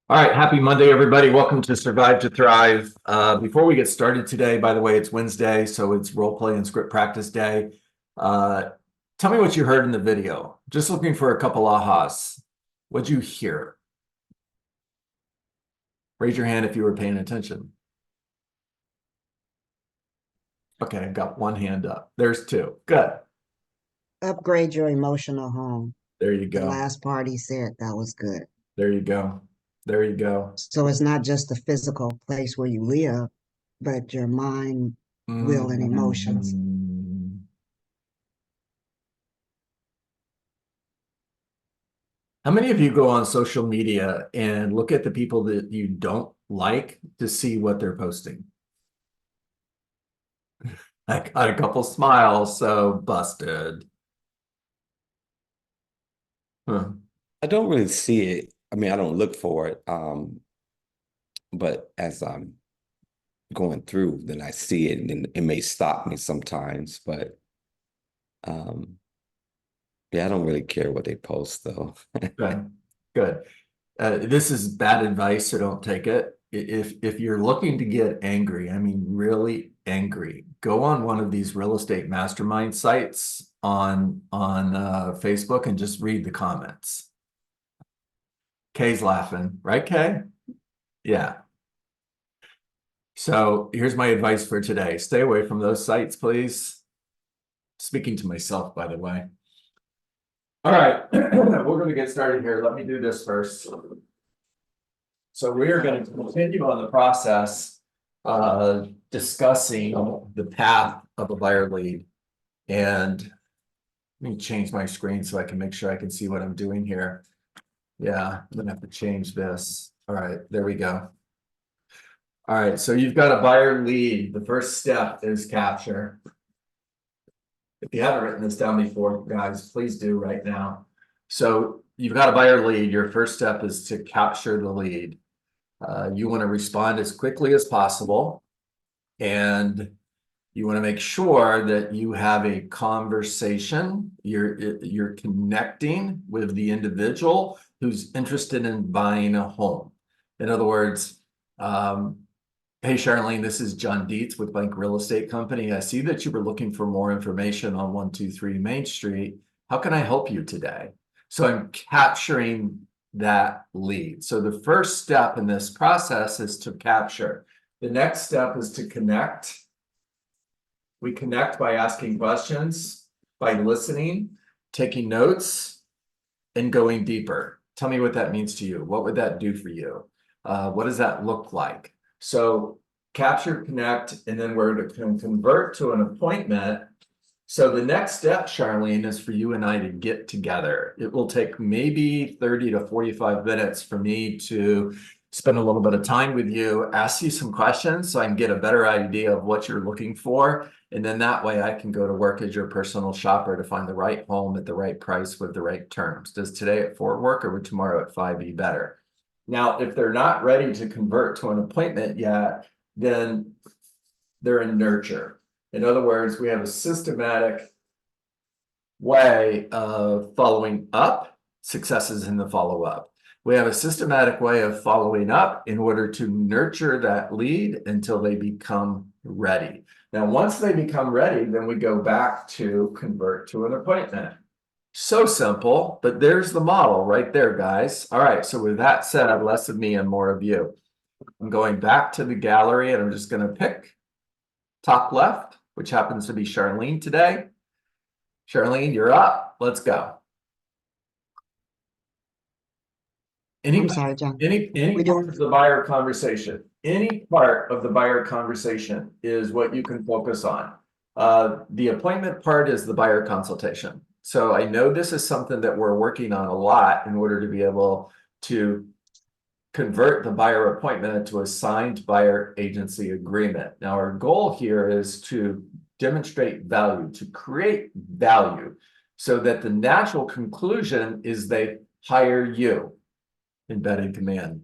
All right, happy Monday, everybody. Welcome to Survive to Thrive. Before we get started today, by the way, it's Wednesday, so it's role play and script practice day. Tell me what you heard in the video. Just looking for a couple ahas. What'd you hear? Raise your hand if you were paying attention. Okay, I've got one hand up. There's two. Good. Upgrade your emotional home. There you The go. last part he said that was good. There you go. There you go. So it's not just the physical place where you live, but your mind, will, and emotions. Mm. How many of you go on social media and look at the people that you don't like to see what they're posting? I got a couple smiles, so busted. Huh. I don't really see it. I mean, I don't look for it. But as I'm going through, then I see it, and then it may stop me sometimes. But um, yeah, I don't really care what they post, though. Good, good. This is bad advice, so don't take it. If you're looking to get angry, I mean really angry, go on one of these real estate mastermind sites on Facebook and just read the comments. Kay's laughing, right, Kay? Yeah. So here's my advice for today. Stay away from those sites, please. Speaking to myself, by the way. All right, we're going to get started here. Let me do this first. So we are going to continue on the process discussing the path of a buyer lead. And let me change my screen so I can make sure I can see what I'm doing here. Yeah, I'm going to have to change this. All right, there we go. All right, so you've got a buyer lead. The first step is capture. If you haven't written this down before, guys, please do right now. So you've got a buyer lead. Your first step is to capture the lead. You want to respond as quickly as possible. And you want to make sure that you have a conversation. You're connecting with the individual who's interested in buying a home. In other words, hey, Charlene, this is John Dietz with Bank Real Estate Company. I see that you were looking for more information on 123 Main Street. How can I help you today? So I'm capturing that lead. So the first step in this process is to capture. The next step is to connect. We connect by asking questions, by listening, taking notes, and going deeper. Tell me what that means to you. What would that do for you? What does that look like? So capture, connect, and then we're going to convert to an appointment. So the next step, Charlene, is for you and I to get together. It will take maybe 30 to 45 minutes for me to spend a little bit of time with you, ask you some questions so I can get a better idea of what you're looking for. And then that way I can go to work as your personal shopper to find the right home at the right price with the right terms. Does today at 4 work, or would tomorrow at 5 be better? Now, if they're not ready to convert to an appointment yet, then they're in nurture. In other words, we have a systematic way of following up. Successes in the follow-up. We have a systematic way of following up in order to nurture that lead until they become ready. Now, once they become ready, then we go back to convert to an appointment. So simple, but there's the model right there, guys. All right, so with that said, less of me and more of you. I'm going back to the gallery and I'm just going to pick top left, which happens to be Charlene today. Charlene, you're up. Let's go. I'm sorry, John. Any part of the buyer conversation, any part of the buyer conversation is what you can focus on. The appointment part is the buyer consultation. So I know this is something that we're working on a lot in order to be able to convert the buyer appointment into a signed buyer agency agreement. Now, our goal here is to demonstrate value, to create value, so that the natural conclusion is they hire you. Embedded command.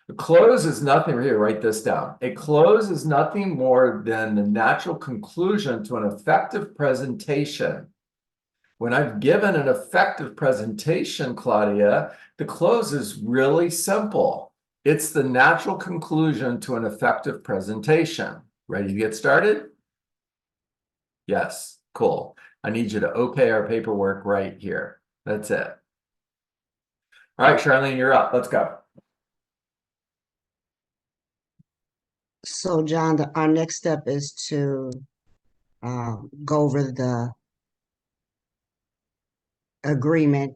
A close is nothing, here, write this down. A close is nothing more than the natural conclusion to an effective presentation. When I've given an effective presentation, Claudia, the close is really simple. It's the natural conclusion to an effective presentation. Ready to get started? Yes, cool. I need you to okay our paperwork right here. That's it. All right, Charlene, you're up. Let's go. So John, our next step is to go over the agreement.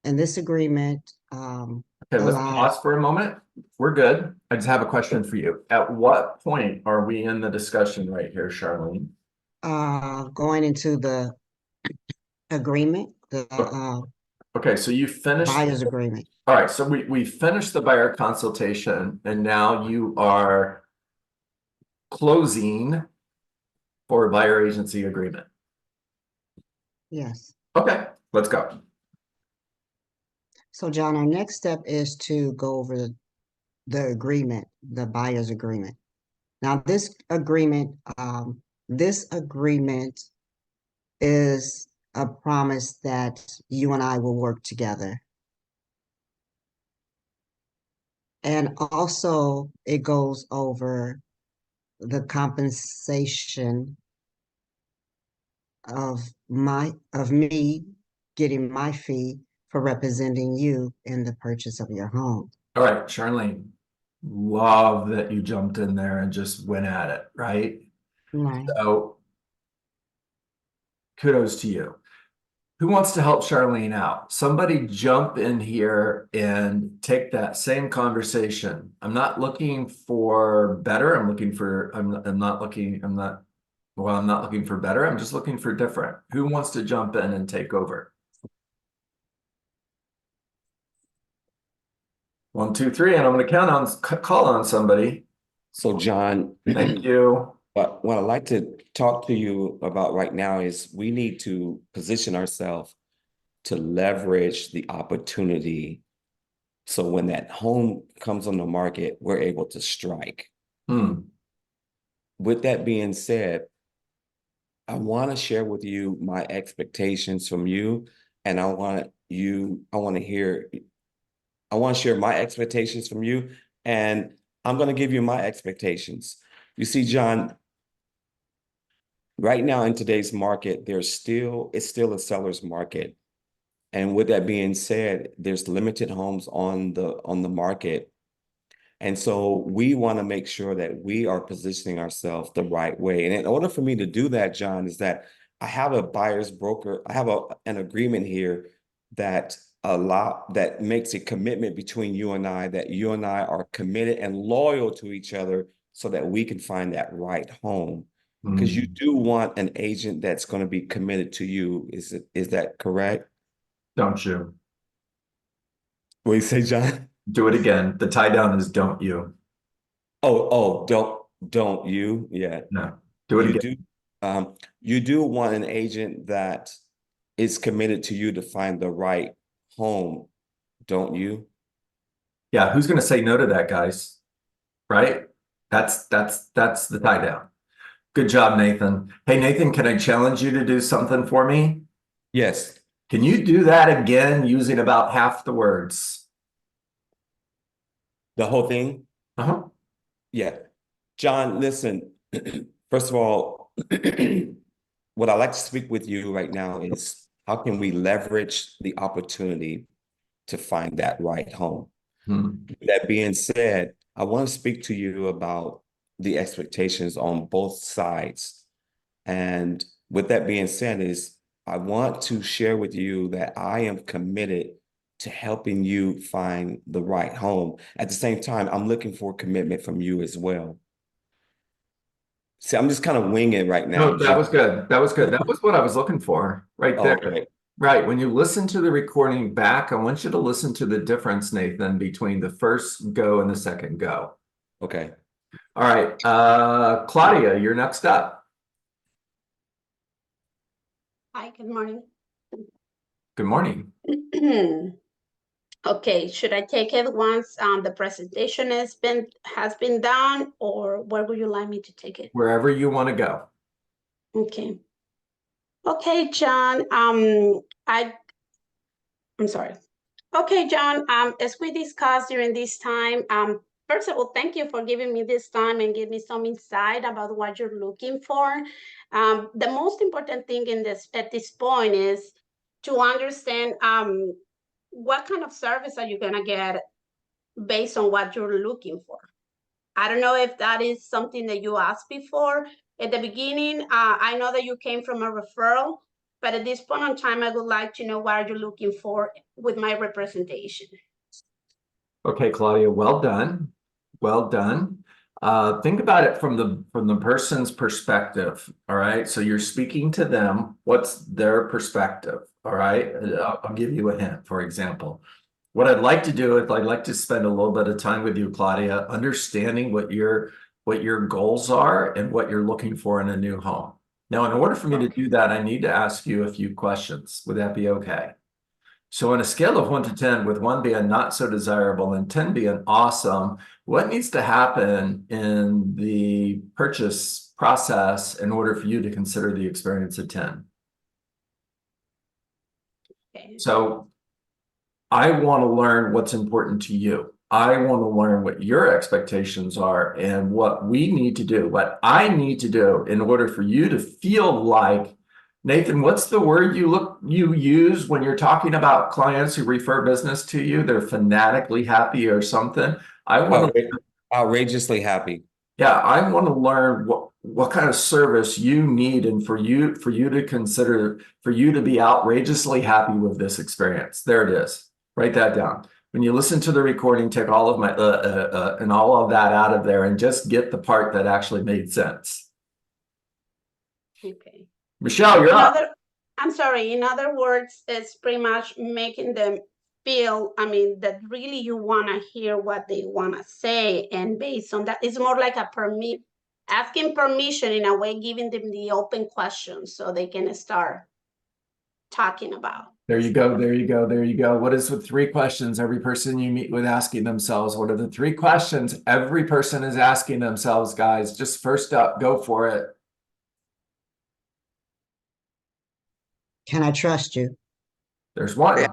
And this agreement Okay, let's allows pause for a moment. We're good. I just have a question for you. At what point are we in the discussion right here, Charlene? going into the agreement, the Okay, so you finished. buyer's agreement. All right, so we finished the buyer consultation and now you are closing for a buyer agency agreement. Yes. Okay, let's go. So John, our next step is to go over the agreement, the buyer's agreement. Now, this agreement is a promise that you and I will work together. And also it goes over the compensation of me getting my fee for representing you in the purchase of your home. All right, Charlene, love that you jumped in there and just went at it, right? Right. So kudos to you. Who wants to help Charlene out? Somebody jump in here and take that same conversation. I'm not looking for better. I'm looking for, I'm not looking for better. I'm just looking for different. Who wants to jump in and take over? 1, 2, 3, and I'm going to call on somebody. So John, Thank you. but what I'd like to talk to you about right now is we need to position ourselves to leverage the opportunity. So when that home comes on the market, we're able to strike. With that being said, I want to share with you my expectations from you, and I want to share my expectations from you, and I'm going to give you my expectations. You see, John, right now in today's market, it's still a seller's market. And with that being said, there's limited homes on the market. And so we want to make sure that we are positioning ourselves the right way. And in order for me to do that, John, is that I have a buyer's broker. I have an agreement here that makes a commitment between you and I, that you and I are committed and loyal to each other so that we can find that right home. Because you do want an agent that's going to be committed to you. Is that correct? Don't you? What do you say, John? Do it again. The tie down is don't you. Oh, don't you? Yeah. No, do it again. You do want an agent that is committed to you to find the right home, don't you? Yeah, who's going to say no to that, guys? Right? That's the tie down. Good job, Nathan. Hey, Nathan, can I challenge you to do something for me? Yes. Can you do that again using about half the words? The whole thing? Uh-huh. Yeah. John, listen, first of all, what I'd like to speak with you right now is how can we leverage the opportunity to find that right home? That being said, I want to speak to you about the expectations on both sides. And with that being said, I want to share with you that I am committed to helping you find the right home. At the same time, I'm looking for commitment from you as well. See, I'm just kind of winging right now. No, that was good. That was good. That was what I was looking for right there. Okay. Right. When you listen to the recording back, I want you to listen to the difference, Nathan, between the first go and the second go. Okay. All right. Claudia, you're next up. Hi, good morning. Good morning. Okay, should I take it once the presentation has been done, or where would you like me to take it? Wherever you want to go. Okay. Okay, John. I'm sorry. Okay, John, as we discussed during this time, first of all, thank you for giving me this time and give me some insight about what you're looking for. The most important thing at this point is to understand what kind of service are you gonna get based on what you're looking for. I don't know if that is something that you asked before. At the beginning, I know that you came from a referral, but at this point in time, I would like to know what are you looking for with my representation. Okay, Claudia, well done. Well done. Think about it from the person's perspective. All right. So you're speaking to them. What's their perspective? All right. I'll give you a hint, for example. What I'd like to do is I'd like to spend a little bit of time with you, Claudia, understanding what your goals are and what you're looking for in a new home. Now, in order for me to do that, I need to ask you a few questions. Would that be okay? So on a scale of 1 to 10, with 1 being not so desirable and 10 being awesome, what needs to happen in the purchase process in order for you to consider the experience a 10? Okay. So I want to learn what's important to you. I want to learn what your expectations are and what we need to do, what I need to do in order for you to feel like, Nathan, what's the word you use when you're talking about clients who refer business to you? They're fanatically happy or something. I want to, Outrageously happy. yeah, I want to learn what kind of service you need and for you to consider, for you to be outrageously happy with this experience. There it is. Write that down. When you listen to the recording, take all of my and all of that out of there and just get the part that actually made sense. Okay. Michelle, you're up. I'm sorry. In other words, it's pretty much making them feel, I mean, that really you want to hear what they want to say. And based on that, it's more like asking permission in a way, giving them the open questions so they can start talking about. There you go. There you go. There you go. What is with 3 questions every person you meet with asking themselves? What are the 3 questions every person is asking themselves, guys? Just first up, go for it. Can I trust you? There's 1.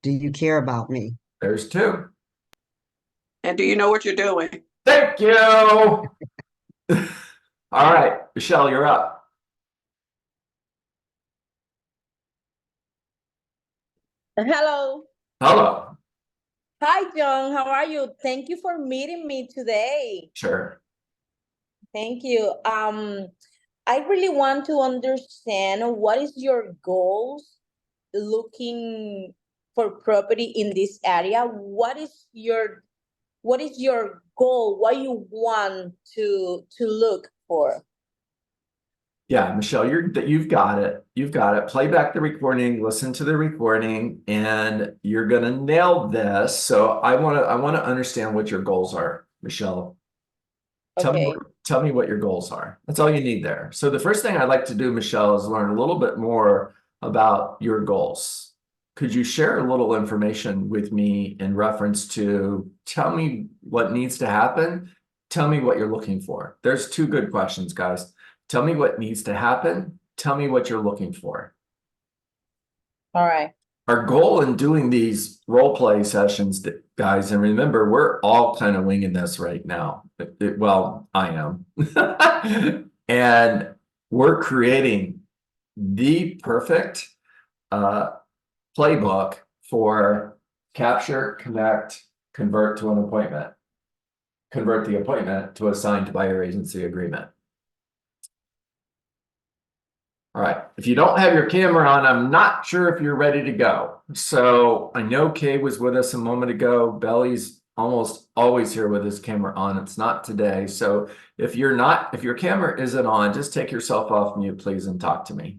Do you care about me? There's 2. And do you know what you're doing? Thank you. All right, Michelle, you're up. Hello. Hello. Hi, John. How are you? Thank you for meeting me today. Sure. Thank you. I really want to understand what is your goals looking for property in this area? What is your goal? What you want to look for? Yeah, Michelle, you've got it. You've got it. Play back the recording, listen to the recording, and you're gonna nail this. So I wanna understand what your goals are, Michelle. Okay. Tell me what your goals are. That's all you need there. So the first thing I'd like to do, Michelle, is learn a little bit more about your goals. Could you share a little information with me in reference to tell me what needs to happen? Tell me what you're looking for. There's 2 good questions, guys. Tell me what needs to happen. Tell me what you're looking for. All right. Our goal in doing these role play sessions, guys, and remember, we're all kind of winging this right now. Well, I am. And we're creating the perfect playbook for capture, connect, convert to an appointment. Convert the appointment to a signed buyer agency agreement. All right, if you don't have your camera on, I'm not sure if you're ready to go. So I know Kay was with us a moment ago. Belly's almost always here with his camera on. It's not today. So if your camera isn't on, just take yourself off mute, please, and talk to me.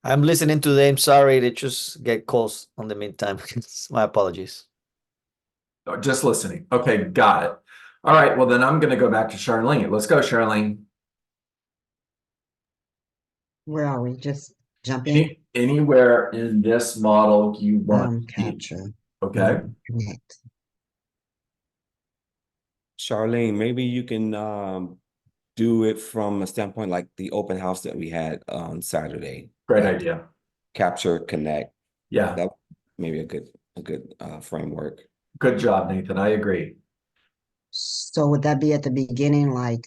I'm listening to them. Sorry, they just get calls on the meantime. My apologies. Oh, just listening. Okay, got it. All right, well, then I'm going to go back to Charlene. Let's go, Charlene. Where are we? Just jump in. Anywhere in this model you want to be. Capture. Okay. Connect. Charlene, maybe you can do it from a standpoint like the open house that we had on Saturday. Great Like, idea. capture, connect. Yeah, That maybe a good framework. good job, Nathan. I agree. So would that be at the beginning, like,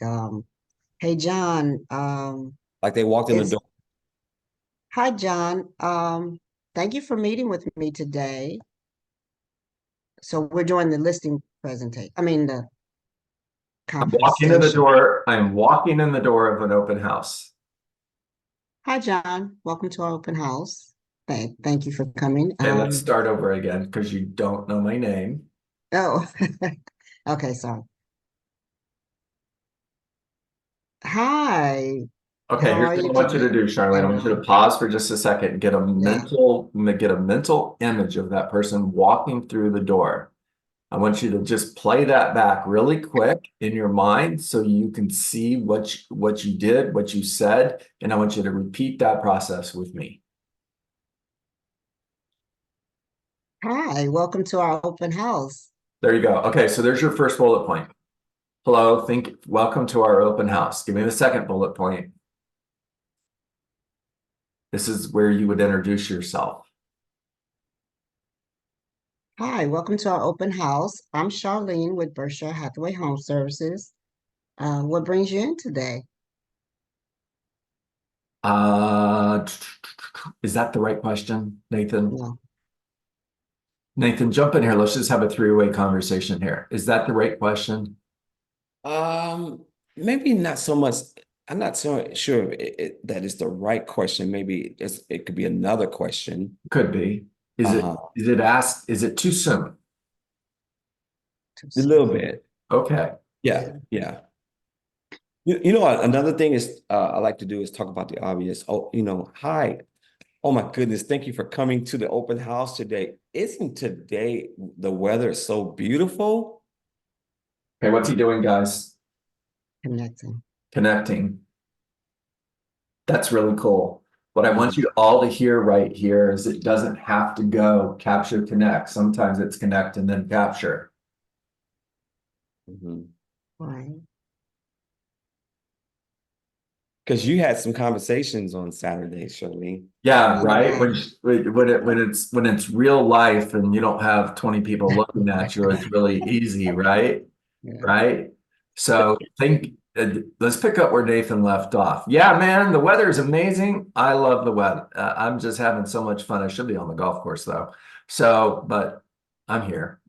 hey, John, Like they walked in the is, door. hi, John, thank you for meeting with me today. So we're doing the listing presentation, I mean, the I'm walking in the conversation. door. I'm walking in the door of an open house. Hi, John, welcome to our open house. Thank you for coming. Okay, let's start over again because you don't know my name. Oh, okay, sorry. Hi, Okay, how here's are what you I want you to today? do, Charlene. I want you to pause for just a second and get a mental image of that person walking through the door. I want you to just play that back really quick in your mind so you can see what you did, what you said, and I want you to repeat that process with me. Hi, welcome to our open house. There you go. Okay, so there's your first bullet point. Hello, welcome to our open house. Give me the second bullet point. This is where you would introduce yourself. Hi, welcome to our open house. I'm Charlene with Berkshire Hathaway Home Services. What brings you in today? Is that the right question, Nathan? No. Nathan, jump in here. Let's just have a three-way conversation here. Is that the right question? Maybe not so much. I'm not so sure that is the right question. Maybe it could be another question. Could be. Is it asked? Is it too soon? A little bit. Okay. Yeah. You know, another thing is I like to do is talk about the obvious. Oh, hi. Oh my goodness, thank you for coming to the open house today. Isn't today the weather so beautiful? Okay, what's he doing, guys? Connecting. Connecting. That's really cool. What I want you all to hear right here is it doesn't have to go capture, connect. Sometimes it's connect and then capture. Right. Because you had some conversations on Saturday, Charlene. Yeah, right. Right. When it's real life and you don't have 20 people looking at you, it's really easy, right? Yeah. Right. So let's pick up where Nathan left off. Yeah, man, the weather is amazing. I love the weather. I'm just having so much fun. I should be on the golf course though. So, but I'm here.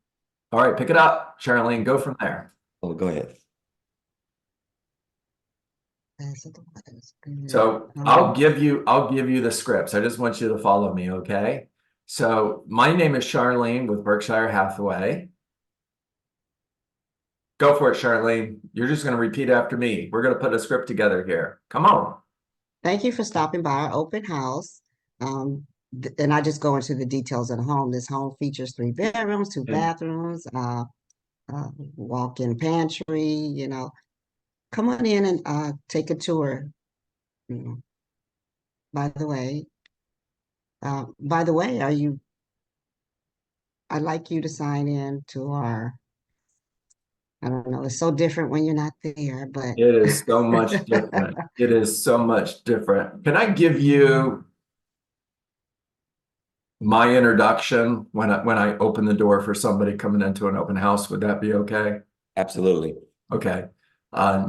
All right, pick it up, Charlene. Go from there. Oh, go ahead. So I'll give you the scripts. I just want you to follow me, okay? So my name is Charlene with Berkshire Hathaway. Go for it, Charlene. You're just going to repeat after me. We're going to put a script together here. Come on. Thank you for stopping by our open house. And I just go into the details of the home. This home features 3 bedrooms, 2 bathrooms, walk-in pantry, come on in and take a tour. By the way, I'd like you to sign in to our, I don't know, it's so different when you're not there, but It is so much different. It is so much different. Can I give you my introduction when I open the door for somebody coming into an open house? Would that be okay? Absolutely. Okay.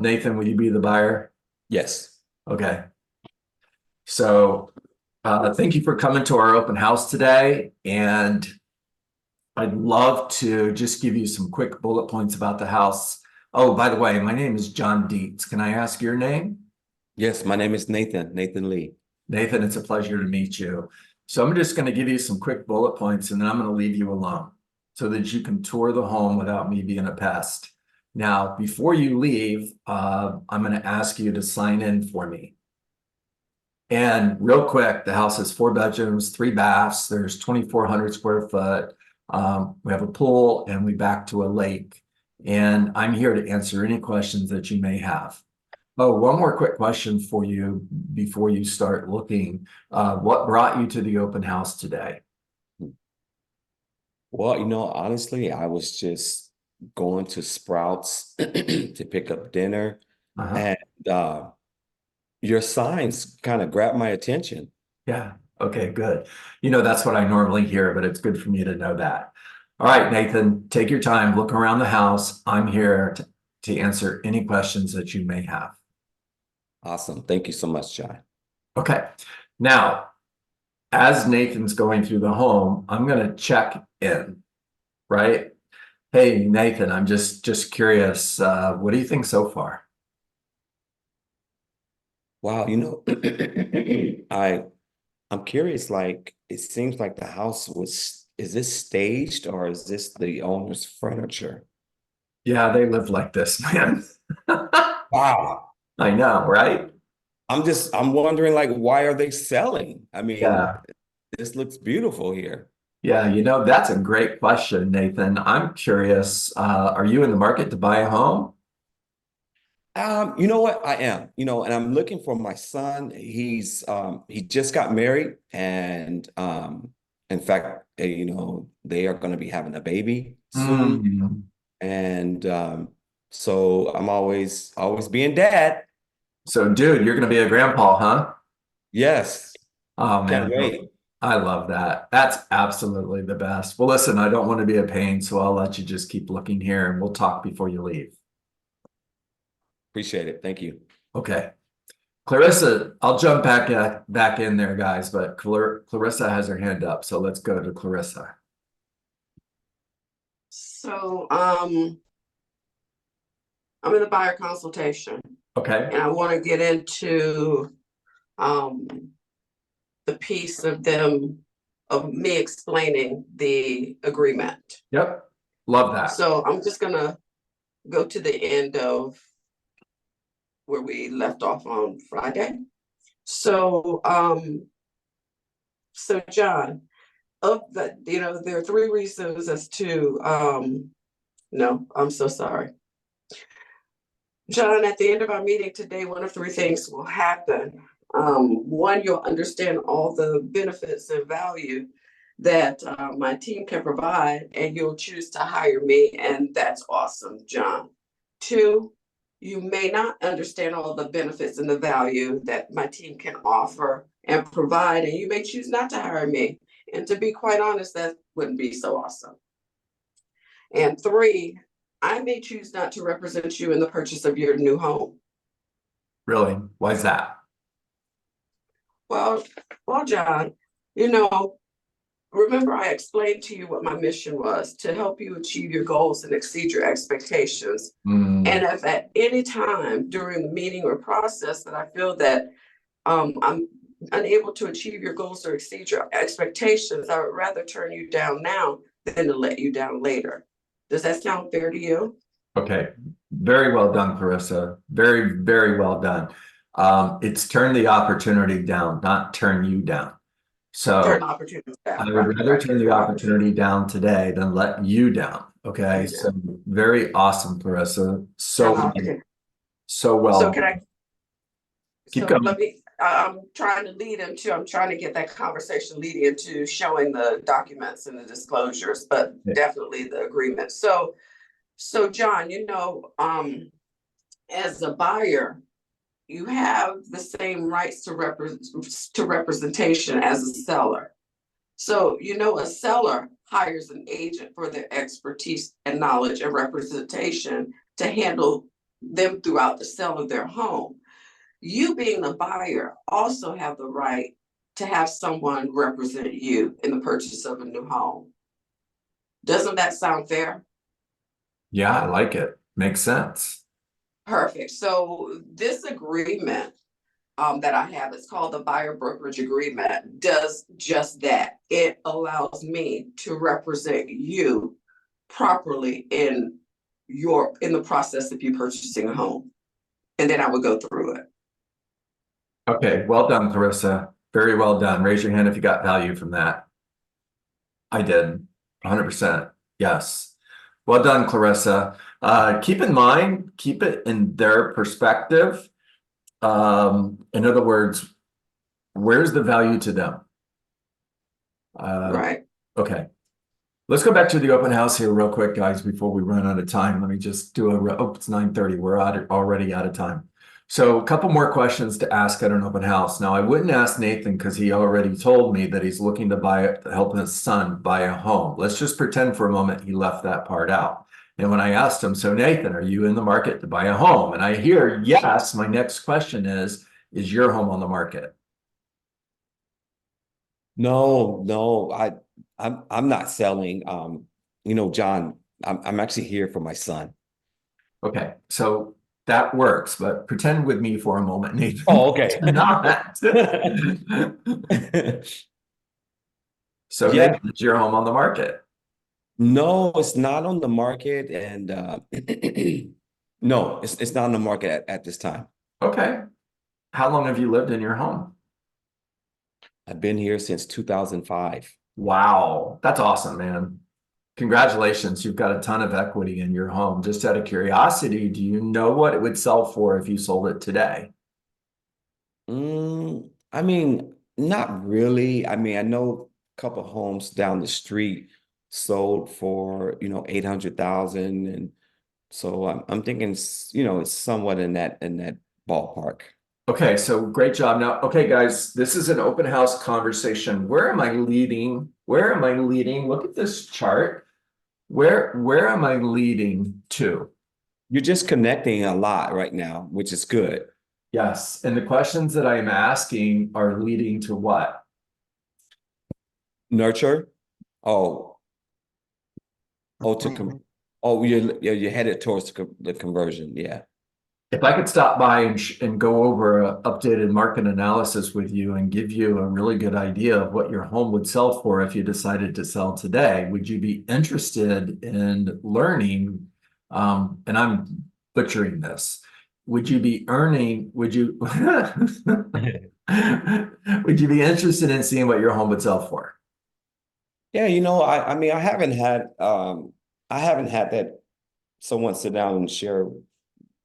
Nathan, will you be the buyer? Yes. Okay. So thank you for coming to our open house today. And I'd love to just give you some quick bullet points about the house. Oh, by the way, my name is John Dietz. Can I ask your name? Yes, my name is Nathan Lee. Nathan, it's a pleasure to meet you. So I'm just going to give you some quick bullet points and then I'm going to leave you alone so that you can tour the home without me being a pest. Now, before you leave, I'm going to ask you to sign in for me. And real quick, the house has 4 bedrooms, 3 baths. There's 2,400 square foot. We have a pool and we back to a lake. And I'm here to answer any questions that you may have. Oh, one more quick question for you before you start looking. What brought you to the open house today? Well, honestly, I was just going to Sprouts to pick up dinner. And your signs kind of grabbed my attention. Yeah. Okay, good. You know, that's what I normally hear, but it's good for me to know that. All right, Nathan, take your time, look around the house. I'm here to answer any questions that you may have. Awesome. Thank you so much, John. Okay. Now, as Nathan's going through the home, I'm going to check in, right? Hey, Nathan, I'm just curious. What do you think so far? Wow, you know, I'm curious, like it seems like the house is this staged or is this the owner's furniture? Yeah, they live like this, man. Wow. I know, right? I'm wondering like why are they selling? I mean, Yeah. this looks beautiful here. Yeah, you know, that's a great question, Nathan. I'm curious, are you in the market to buy a home? You know what? I am, you know, and I'm looking for my son. He just got married and in fact, you know, they are going to be having a baby soon. Mm. And so I'm always being dad. So, dude, you're going to be a grandpa, huh? Yes. Oh, Can't man. wait. I love that. That's absolutely the best. Well, listen, I don't want to be a pain, so I'll let you just keep looking here and we'll talk before you leave. Appreciate it. Thank you. Okay. Clarissa, I'll jump back in there, guys, but Clarissa has her hand up, so let's go to Clarissa. So, I'm in the buyer consultation Okay. and I want to get into, the piece of me explaining the agreement. Yep. Love that. So I'm just gonna go to the end of where we left off on Friday. So, so John, of the, you know, there are 3 reasons as to, no, I'm so sorry. John, at the end of our meeting today, one of 3 things will happen. One, you'll understand all the benefits and value that my team can provide, and you'll choose to hire me, and that's awesome, John. 2, you may not understand all the benefits and the value that my team can offer and provide, and you may choose not to hire me. And to be quite honest, that wouldn't be so awesome. And 3, I may choose not to represent you in the purchase of your new home. Really? Why is that? Well, John, you know, remember I explained to you what my mission was, to help you achieve your goals and exceed your expectations. Mm. And if at any time during the meeting or process that I feel that I'm unable to achieve your goals or exceed your expectations, I would rather turn you down now than to let you down later. Does that sound fair to you? Okay. Very well done, Clarissa. Very, very well done. It's turn the opportunity down, not turn you down. So Turn opportunities down. I would rather turn the opportunity down today than let you down. Okay. So very awesome, Clarissa. So well So can I? Keep So going. let me, I'm trying to get that conversation leading into showing the documents and the disclosures, but definitely the agreement. So John, you know, as a buyer, you have the same rights to representation as a seller. So, you know, a seller hires an agent for their expertise and knowledge and representation to handle them throughout the sale of their home. You being the buyer also have the right to have someone represent you in the purchase of a new home. Doesn't that sound fair? Yeah, I like it. Makes sense. Perfect. So this agreement that I have, it's called the buyer brokerage agreement, does just that. It allows me to represent you properly in the process of you purchasing a home. And then I would go through it. Okay, well done, Clarissa. Very well done. Raise your hand if you got value from that. I did. 100%. Yes. Well done, Clarissa. Keep in mind, keep it in their perspective. In other words, where's the value to them? Right. Okay. Let's go back to the open house here real quick, guys, before we run out of time. Let me just do it's 9:30. We're already out of time. So a couple more questions to ask at an open house. Now, I wouldn't ask Nathan because he already told me that he's looking to help his son buy a home. Let's just pretend for a moment he left that part out. And when I asked him, so Nathan, are you in the market to buy a home? And I hear yes, my next question is your home on the market? No, I'm not selling. John, I'm actually here for my son. Okay, so that works, but pretend with me for a moment, Nathan. Oh, okay. Not. So Yeah. Nathan, is your home on the market? No, it's not on the market, and no, it's not on the market at this time. Okay. How long have you lived in your home? I've been here since 2005. Wow, that's awesome, man. Congratulations, you've got a ton of equity in your home. Just out of curiosity, do you know what it would sell for if you sold it today? I mean, not really. I mean, I know a couple homes down the street sold for, 800,000. And so I'm thinking, it's somewhat in that ballpark. Okay, so great job. Now, okay, guys, this is an open house conversation. Where am I leading? Where am I leading? Look at this chart. Where am I leading to? You're just connecting a lot right now, which is good. Yes, and the questions that I'm asking are leading to what? Nurture. Oh, Appointment. you're headed towards the conversion. Yeah. If I could stop by and go over an updated market analysis with you and give you a really good idea of what your home would sell for if you decided to sell today, would you be interested in learning? And I'm butchering this. Would you be would you would you be interested in seeing what your home would sell for? Yeah, I mean, I haven't had that someone sit down and share,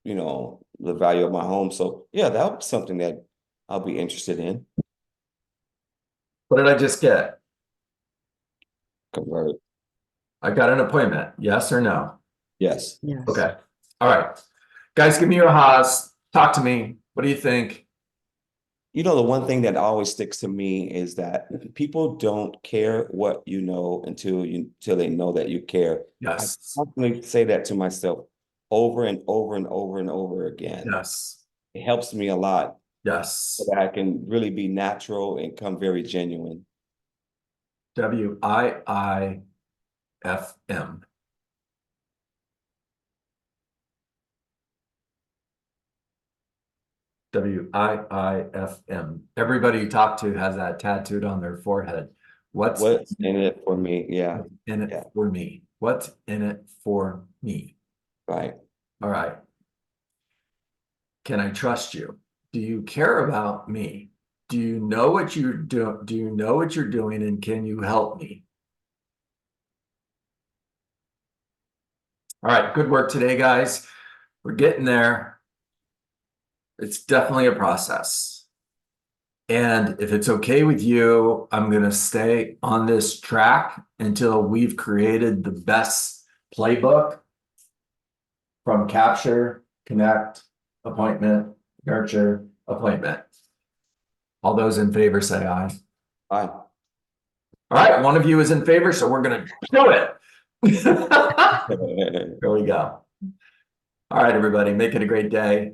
the value of my home. So yeah, that would be something that I'll be interested in. What did I just get? Convert. I got an appointment. Yes or no? Yes. Yes. Okay. All right. Guys, give me your ahas. Talk to me. What do you think? The one thing that always sticks to me is that people don't care what you know until they know that you care. Yes. I constantly say that to myself over and over and over and over again. Yes. It helps me a lot Yes. so that I can really be natural and come very genuine. WIIFM. WIIFM. Everybody you talk to has that tattooed on their forehead. What's in it for me? Yeah. in it for me? What's in it for me? Right. All right. Can I trust you? Do you care about me? Do you know what you're doing? Do you know what you're doing, and can you help me? All right, good work today, guys. We're getting there. It's definitely a process. And if it's okay with you, I'm going to stay on this track until we've created the best playbook from capture, connect, appointment, nurture, appointment. All those in favor say aye. Aye. All right, one of you is in favor, so we're going to do it. There we go. All right, everybody, make it a great day.